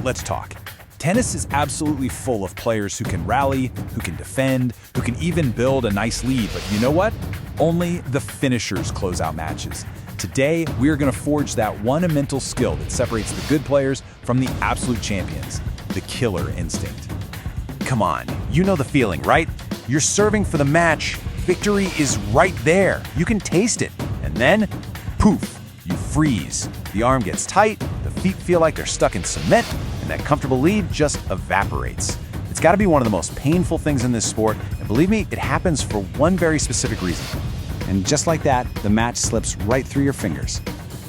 let's talk. Tennis is absolutely full of players who can rally, who can defend, who can even build a nice lead. But you know what? Only the finishers close out matches. Today, we are going to forge that one mental skill that separates the good players from the absolute champions, the killer instinct. Come on, you know the feeling, right? You're serving for the match. Victory is right there. You can taste it. And then, poof, you freeze. The arm gets tight, the feet feel like they're stuck in cement, and that comfortable lead just evaporates. It's got to be one of the most painful things in this sport, and believe me, it happens for one very specific reason. And just like that, the match slips right through your fingers.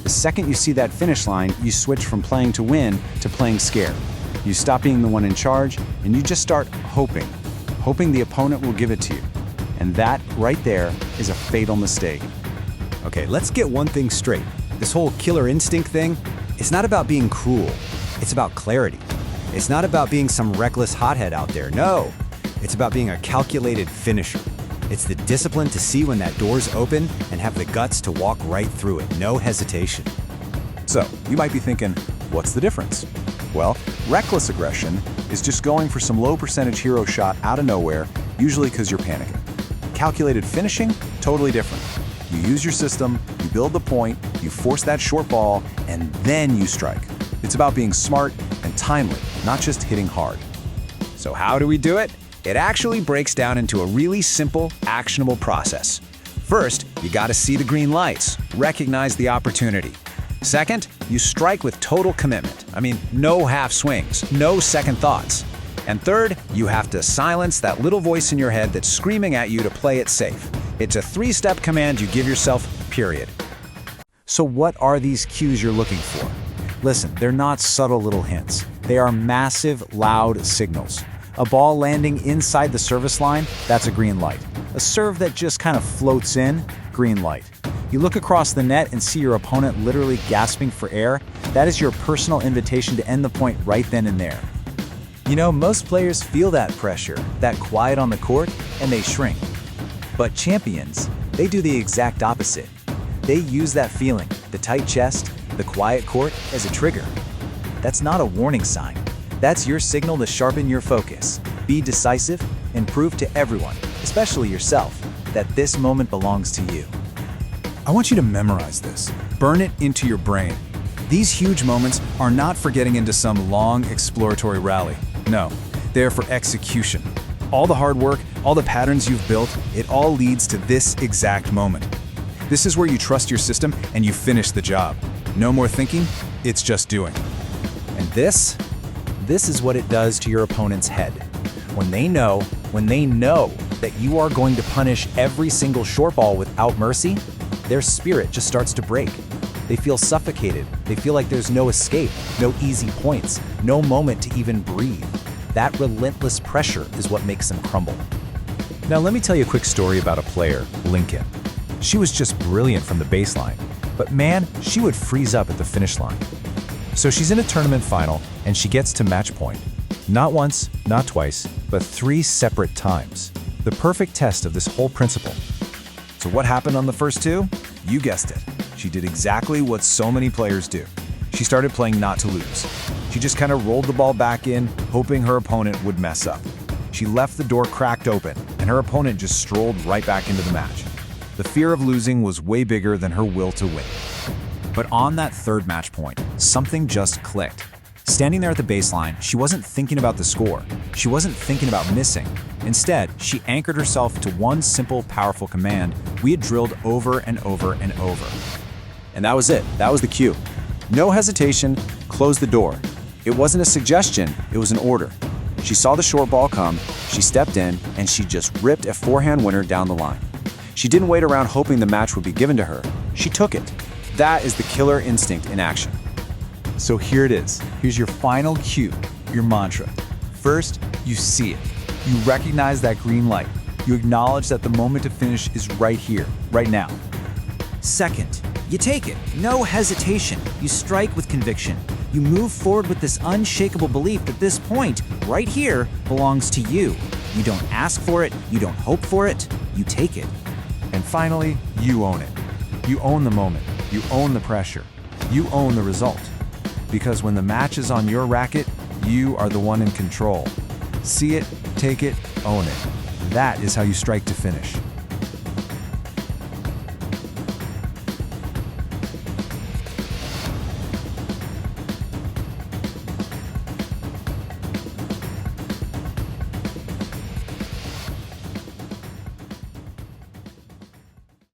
The second you see that finish line, you switch from playing to win to playing scared. You stop being the one in charge, and you just start hoping the opponent will give it to you. And that, right there, is a fatal mistake. Okay, let's get one thing straight. This whole killer instinct thing, it's not about being cruel. It's about clarity. It's not about being some reckless hothead out there. No, it's about being a calculated finisher. It's the discipline to see when that door's open and have the guts to walk right through it, no hesitation. So, you might be thinking, what's the difference? Well, reckless aggression is just going for some low percentage hero shot out of nowhere, usually because you're panicking. Calculated finishing, totally different. You use your system, you build the point, you force that short ball, and then you strike. It's about being smart and timely, not just hitting hard. So how do we do it? It actually breaks down into a really simple, actionable process. First, you gotta see the green lights, recognize the opportunity. Second, you strike with total commitment. I mean, no half swings, no second thoughts. And third, you have to silence that little voice in your head that's screaming at you to play it safe. It's a three-step command you give yourself, period. So what are these cues you're looking for? Listen, they're not subtle little hints. They are massive, loud signals. A ball landing inside the service line, that's a green light. A serve that just kind of floats in, green light. You look across the net and see your opponent literally gasping for air, that is your personal invitation to end the point right then and there. You know, most players feel that pressure, that quiet on the court, and they shrink. But champions, they do the exact opposite. They use that feeling, the tight chest, the quiet court, as a trigger. That's not a warning sign. That's your signal to sharpen your focus, be decisive, and prove to everyone, especially yourself, that this moment belongs to you. I want you to memorize this. Burn it into your brain. These huge moments are not for getting into some long exploratory rally. No, they are for execution. All the hard work, all the patterns you've built, it all leads to this exact moment. This is where you trust your system and you finish the job. No more thinking, it's just doing. And this is what it does to your opponent's head. When they know that you are going to punish every single short ball without mercy, their spirit just starts to break. They feel suffocated. They feel like there's no escape, no easy points, no moment to even breathe. That relentless pressure is what makes them crumble. Now let me tell you a quick story about a player, Lincoln. She was just brilliant from the baseline, but man, she would freeze up at the finish line. So she's in a tournament final and she gets to match point. Not once, not twice, but 3 separate times. The perfect test of this whole principle. So what happened on the first 2? You guessed it. She did exactly what so many players do. She started playing not to lose. She just kind of rolled the ball back in, hoping her opponent would mess up. She left the door cracked open, and her opponent just strolled right back into the match. The fear of losing was way bigger than her will to win. But on that third match point, something just clicked. Standing there at the baseline, she wasn't thinking about the score. She wasn't thinking about missing. Instead, she anchored herself to one simple, powerful command we had drilled over and over and over. And that was it. That was the cue. No hesitation, close the door. It wasn't a suggestion, it was an order. She saw the short ball come, she stepped in, and she just ripped a forehand winner down the line. She didn't wait around hoping the match would be given to her. She took it. That is the killer instinct in action. So here it is. Here's your final cue, your mantra. First, you see it. You recognize that green light. You acknowledge that the moment to finish is right here, right now. Second, you take it. No hesitation. You strike with conviction. You move forward with this unshakable belief that this point, right here, belongs to you. You don't ask for it. You don't hope for it. You take it. And finally, you own it. You own the moment. You own the pressure. You own the result. Because when the match is on your racket, You are the one in control. See it, take it, own it. That is how you strike to finish.